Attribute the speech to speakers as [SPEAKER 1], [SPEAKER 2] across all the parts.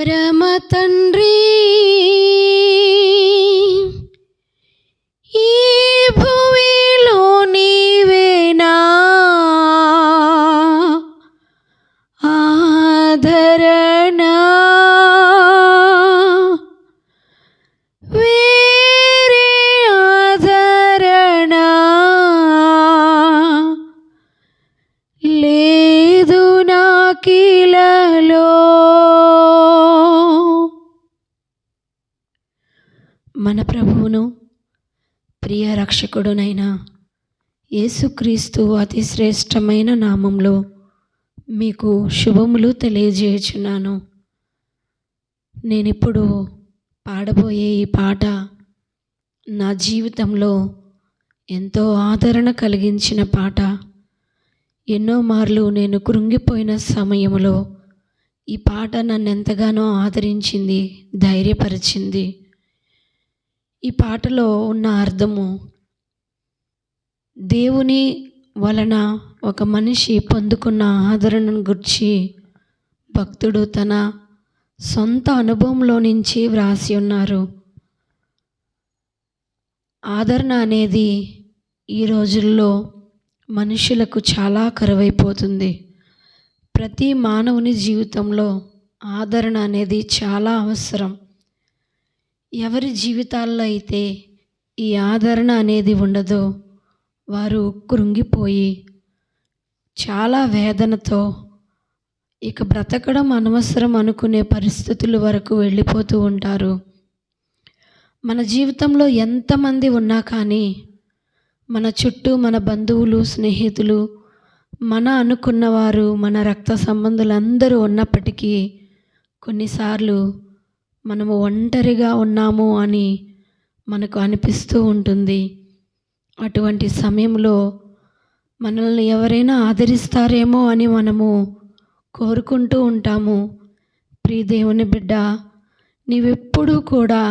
[SPEAKER 1] పరమ తండ్రి, ఈ భూమిలో నీవేనా ఆదరణ, వేరే ఆదరణ లేదు నాకిలలో. మన ప్రభువును ప్రియ రక్షకుడునైన యేసుక్రీస్తు అతి శ్రేష్టమైన నామంలో మీకు శుభములు తెలియజేయుచున్నాను. నేనిప్పుడు పాడబోయే ఈ పాట నా జీవితంలో ఎంతో ఆదరణ కలిగించిన పాట. ఎన్నో మార్లు నేను కృంగిపోయిన సమయంలో ఈ పాట నన్ను ఎంతగానో ఆదరించింది, ధైర్యపరిచింది. ఈ పాటలో ఉన్న అర్థము, దేవుని వలన ఒక మనిషి పొందుకున్న ఆదరణను గురించి భక్తుడు తన సొంత అనుభవంలో నుంచి వ్రాసి ఉన్నారు. ఆదరణ అనేది ఈ రోజుల్లో మనుషులకు చాలా కరువైపోతుంది. ప్రతి మానవుని జీవితంలో ఆదరణ అనేది చాలా అవసరం. ఎవరి జీవితాల్లో అయితే ఈ ఆదరణ అనేది ఉండదో వారు కృంగిపోయి చాలా వేదనతో ఇక బ్రతకడం అనవసరం అనుకునే పరిస్థితుల వరకు వెళ్ళిపోతూ ఉంటారు. మన జీవితంలో ఎంతమంది ఉన్నా కానీ మన చుట్టూ మన బంధువులు, స్నేహితులు, మన అనుకున్నవారు, మన రక్త సంబంధులు అందరూ ఉన్నప్పటికీ కొన్నిసార్లు మనము ఒంటరిగా ఉన్నాము అని మనకు అనిపిస్తూ ఉంటుంది. అటువంటి సమయంలో మనల్ని ఎవరైనా ఆదరిస్తారేమో అని మనము కోరుకుంటూ ఉంటాము. ప్రియ దేవుని బిడ్డ, నీవెప్పుడూ కూడా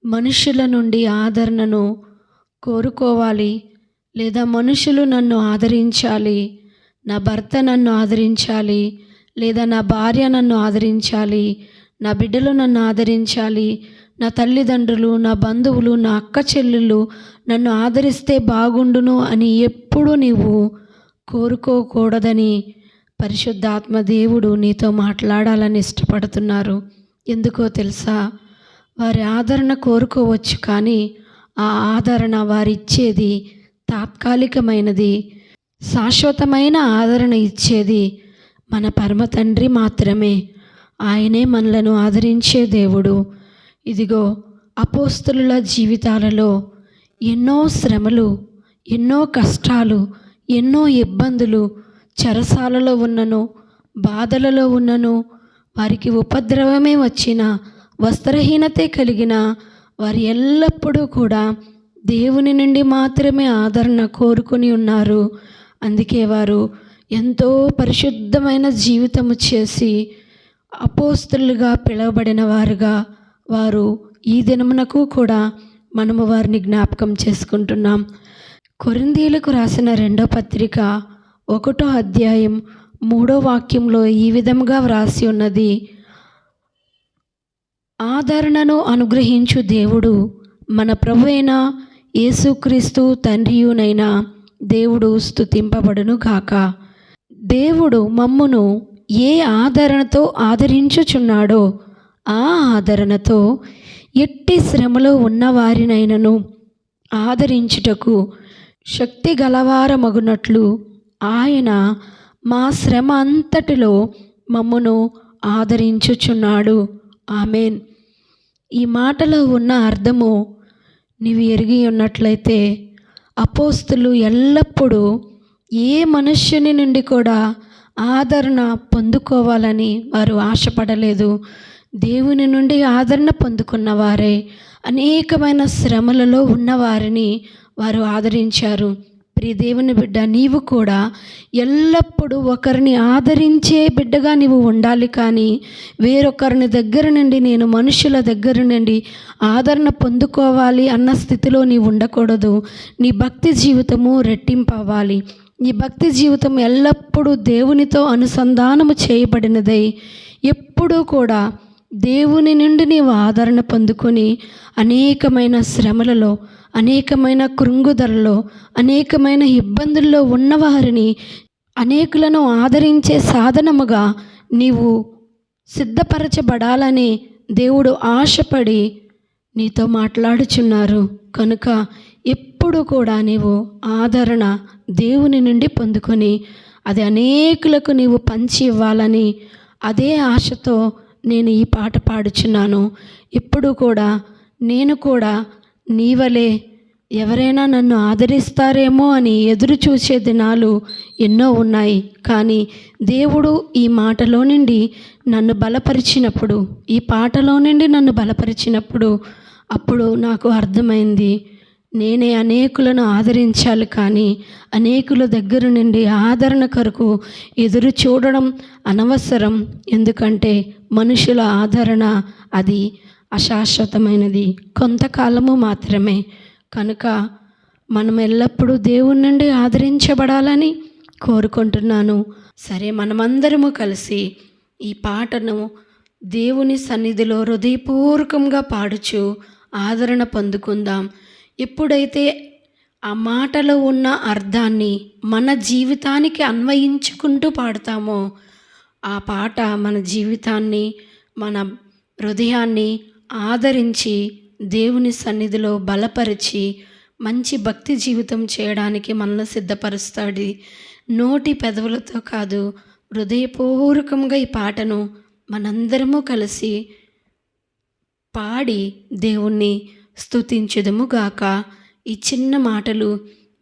[SPEAKER 1] మనుషుల నుండి ఆదరణను కోరుకోవాలి, లేదా మనుషులు నన్ను ఆదరించాలి, నా భర్త నన్ను ఆదరించాలి, లేదా నా భార్య నన్ను ఆదరించాలి, నా బిడ్డలు నన్ను ఆదరించాలి, నా తల్లిదండ్రులు, నా బంధువులు, నా అక్క చెల్లెళ్ళు నన్ను ఆదరిస్తే బాగుండును అని ఎప్పుడు నీవు కోరుకోకూడదని పరిశుద్ధాత్మ దేవుడు నీతో మాట్లాడాలని ఇష్టపడుతున్నారు. ఎందుకో తెలుసా? వారి ఆదరణ కోరుకోవచ్చు, కానీ ఆ ఆదరణ వారిచ్చేది తాత్కాలికమైనది. శాశ్వతమైన ఆదరణ ఇచ్చేది మన పరమ తండ్రి మాత్రమే. ఆయనే మనలను ఆదరించే దేవుడు. ఇదిగో, అపోస్తలుల జీవితాలలో ఎన్నో శ్రమలు, ఎన్నో కష్టాలు, ఎన్నో ఇబ్బందులు, చెరసాలలో ఉన్నను, బాధలలో ఉన్నను, వారికి ఉపద్రవమే వచ్చిన, వస్త్రహీనతే కలిగిన వారు ఎల్లప్పుడూ కూడా దేవుని నుండి మాత్రమే ఆదరణ కోరుకుని ఉన్నారు. అందుకే వారు ఎంతో పరిశుద్ధమైన జీవితము చేసి అపోస్తలుగా పిలువబడిన వారుగా వారు ఈ దినమునకు కూడా మనము వారిని జ్ఞాపకం చేసుకుంటున్నాం. కొరింథీయులకు రాసిన 2వ పత్రిక 1వ అధ్యాయం 3వ వాక్యంలో ఈ విధముగా వ్రాసి ఉన్నది: ఆదరణను అనుగ్రహించు దేవుడు మన ప్రభువైన యేసుక్రీస్తు తండ్రియునైన దేవుడు స్తుతింపబడును గాక. దేవుడు మమ్మును ఏ ఆదరణతో ఆదరించుచున్నాడో ఆ ఆదరణతో ఎట్టి శ్రమలో ఉన్నవారినైనను ఆదరించుటకు శక్తి గలవారమగునట్లు ఆయన మా శ్రమ అంతటిలో మమ్మును ఆదరించుచున్నాడు. ఆమెన్. ఈ మాటలో ఉన్న అర్థము నీవు ఎరిగి ఉన్నట్లయితే, అపోస్తలు ఎల్లప్పుడూ ఏ మనుష్యుని నుండి కూడా ఆదరణ పొందుకోవాలని వారు ఆశపడలేదు. దేవుని నుండి ఆదరణ పొందుకున్న వారే అనేకమైన శ్రమలలో ఉన్నవారిని వారు ఆదరించారు. ప్రియ దేవుని బిడ్డ, నీవు కూడా ఎల్లప్పుడూ ఒకరిని ఆదరించే బిడ్డగా నీవు ఉండాలి, కానీ వేరొకరిని దగ్గర నుండి, నేను మనుషుల దగ్గర నుండి ఆదరణ పొందుకోవాలి అన్న స్థితిలో నీవు ఉండకూడదు. నీ భక్తి జీవితము రెట్టింపవ్వాలి. నీ భక్తి జీవితం ఎల్లప్పుడూ దేవునితో అనుసంధానము చేయబడినదై ఎప్పుడూ కూడా దేవుని నుండి నీవు ఆదరణ పొందుకొని అనేకమైన శ్రమలలో, అనేకమైన కృంగుదలలో, అనేకమైన ఇబ్బందుల్లో ఉన్నవారిని అనేకులను ఆదరించే సాధనముగా నీవు సిద్ధపరచబడాలని దేవుడు ఆశపడి నీతో మాట్లాడుచున్నారు. కనుక ఎప్పుడు కూడా నీవు ఆదరణ దేవుని నుండి పొందుకొని అది అనేకులకు నీవు పంచి ఇవ్వాలని అదే ఆశతో నేను ఈ పాట పాడుచున్నాను. ఇప్పుడు కూడా నేను కూడా నీ వలె ఎవరైనా నన్ను ఆదరిస్తారేమో అని ఎదురు చూసే దినాలు ఎన్నో ఉన్నాయి. కానీ దేవుడు ఈ మాటలో నుండి నన్ను బలపరిచినప్పుడు, ఈ పాటలో నుండి నన్ను బలపరిచినప్పుడు అప్పుడు నాకు అర్థమైంది, నేనే అనేకులను ఆదరించాలి, కానీ అనేకుల దగ్గర నుండి ఆదరణ కొరకు ఎదురు చూడడం అనవసరం. ఎందుకంటే మనుషుల ఆదరణ అది అశాశ్వతమైనది, కొంతకాలము మాత్రమే. కనుక మనం ఎల్లప్పుడూ దేవుని నుండి ఆదరించబడాలని కోరుకుంటున్నాను. సరే, మనమందరము కలిసి ఈ పాటను దేవుని సన్నిధిలో హృదయపూర్వకంగా పాడుచు ఆదరణ పొందుకుందాం. ఎప్పుడైతే ఆ మాటలో ఉన్న అర్థాన్ని మన జీవితానికి అన్వయించుకుంటూ పాడతామో ఆ పాట మన జీవితాన్ని, మన హృదయాన్ని ఆదరించి దేవుని సన్నిధిలో బలపరిచి మంచి భక్తి జీవితం చేయడానికి మనల్ని సిద్ధపరుస్తాడు. నోటి పెదవులతో కాదు, హృదయపూర్వకంగా ఈ పాటను మనందరము కలిసి పాడి దేవుణ్ణి స్తుతించుదుము గాక. ఈ చిన్న మాటలు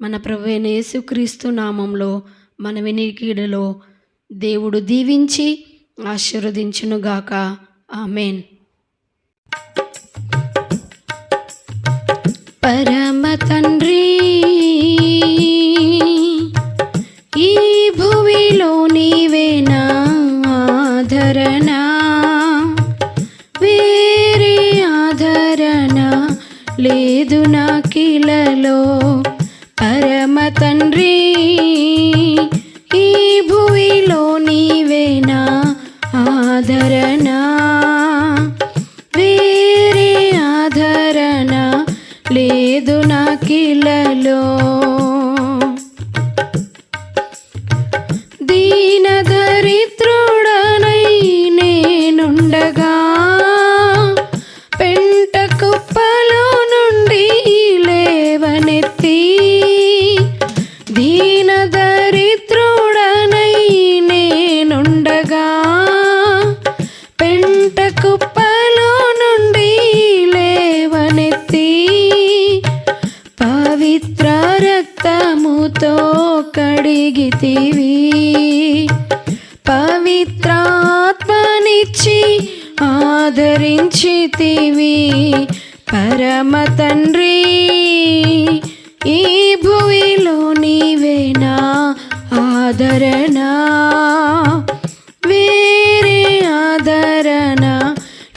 [SPEAKER 1] మన ప్రభువైన యేసుక్రీస్తు నామంలో మన వినికిడిలో దేవుడు దీవించి ఆశీర్వదించునుగాక. ఆమేన్. పరమ తండ్రి, ఈ భువిలో నీవే నా ఆదరణ, వేరే ఆదరణ లేదు నాకిలలో. పరమ తండ్రి, ఈ భువిలో నీవే నా ఆదరణ, వేరే ఆదరణ లేదు నాకిలలో. దీన దరిద్రుడనై నేనుండగా పెంట కుప్పలో నుండి లేవనెత్తి, దీన దరిద్రుడనై నేనుండగా పెంట కుప్పలో నుండి లేవనెత్తి, పవిత్ర రక్తముతో కడిగితివి, పవిత్రాత్మనిచ్చి ఆదరించితివి. పరమ తండ్రి, ఈ భువిలో నీవే నా ఆదరణ, వేరే ఆదరణ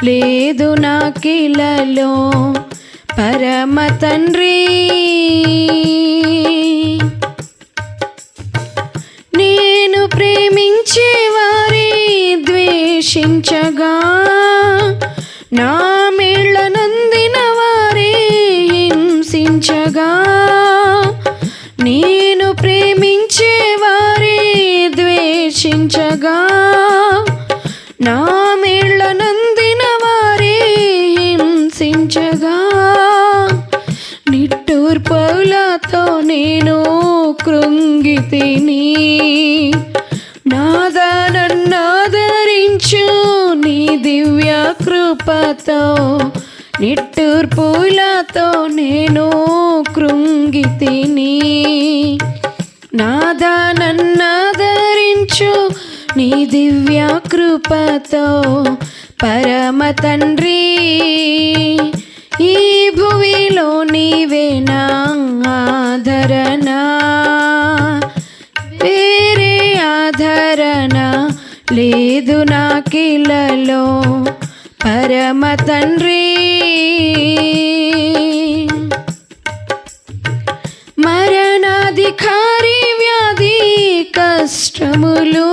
[SPEAKER 1] లేదు నాకిలలో. పరమ తండ్రి, నేను ప్రేమించే వారి ద్వేషించగా, నా మేళ్ళ నందిన వారే హింసించగా, నేను ప్రేమించే వారే ద్వేషించగా, నా మేళ్ళ నందిన వారే హింసించగా, నిట్టూర్పులతో నేను కృంగితిని, నాదా నన్నాదరించు నీ దివ్య కృపతో. నిట్టూర్పులతో నేను కృంగితిని, నాదా నన్నాదరించు నీ దివ్య కృపతో. పరమ తండ్రి, ఈ భువిలో నీవే నా ఆదరణ, వేరే ఆదరణ లేదు నాకిలలో. పరమ తండ్రి, మరణాధికారి వ్యాధి కష్టములు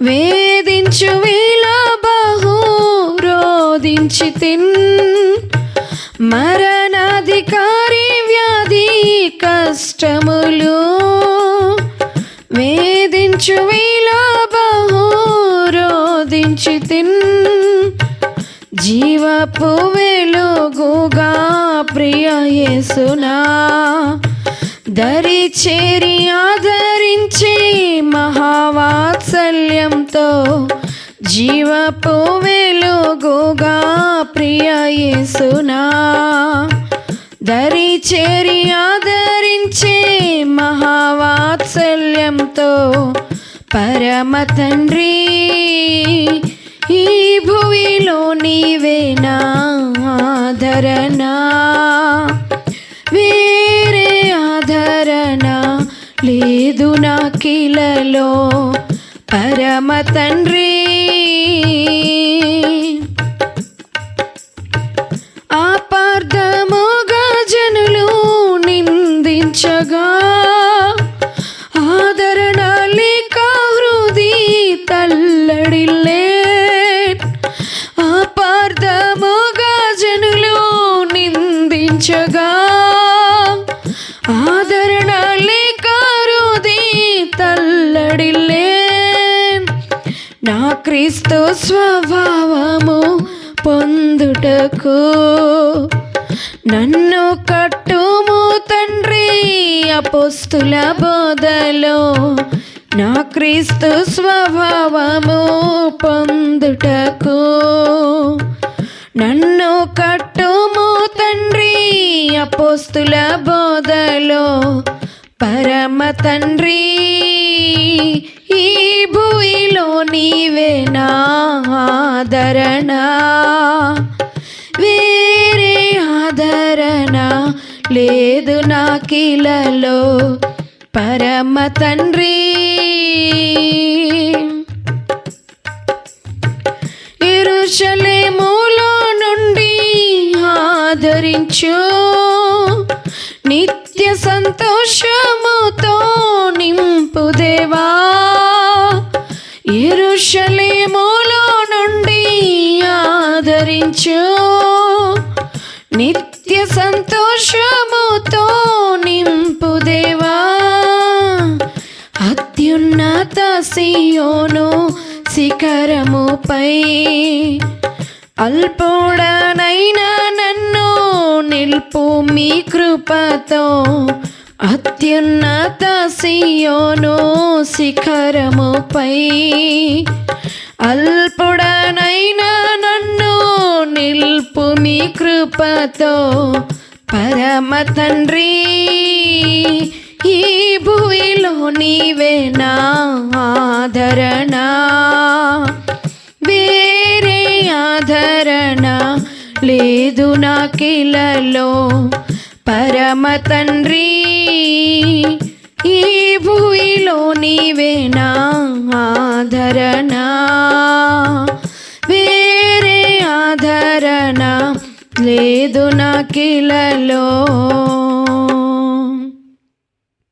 [SPEAKER 1] వేధించు వేళ బహు వేధించితిన్ మరణాధికారి వ్యాధి కష్టములు వేధించు వేళ బహు రోధించితిన్ జీవపు వెలుగుగా ప్రియ యేసునా దరి చేరి ఆదరించే మహావాత్సల్యంతో జీవపు వెలుగుగా ప్రియ యేసునా దరి చేరి ఆదరించే మహావాత్సల్యంతో పరమ తండ్రి ఈ భువిలో నీవే నా ఆదరణ వేరే ఆదరణ లేదు నాకిలలో పరమ తండ్రి ఆపార్థముగా జనులు నిందించగా ఆదరణ లేక హృది తల్లడిల్లే ఆపార్థముగా జనులు నిందించగా ఆదరణ లేక హృది తల్లడిల్లే నా క్రీస్తు స్వభావము పొందుటకు నన్ను కట్టుము తండ్రి అపోస్తుల బోధలో నా క్రీస్తు స్వభావము పొందుటకు నన్ను కట్టుము తండ్రి అపోస్తుల బోధలో పరమ తండ్రి ఈ భూమిలో నీవే నా ఆదరణ వేరే ఆదరణ లేదు నాకిలలో పరమ తండ్రి యెరూషలేములో నుండి ఆదరించు నిత్య సంతోషముతో నింపు దేవా యెరూషలేములో నుండి ఆదరించు నిత్య సంతోషముతో నింపు దేవా అత్యున్నత సియోను శిఖరముపై అల్పుడనైనా నన్ను నిల్పు మీ కృపతో అత్యున్నత సియోను శిఖరముపై అల్పుడనైనా నన్ను నిల్పు మీ కృపతో పరమ తండ్రి ఈ భూమిలో నీవే నా ఆదరణ వేరే ఆదరణ లేదు నాకిలలో పరమ తండ్రి ఈ భూమిలో నీవే నా ఆదరణ వేరే ఆదరణ లేదు నాకిలలో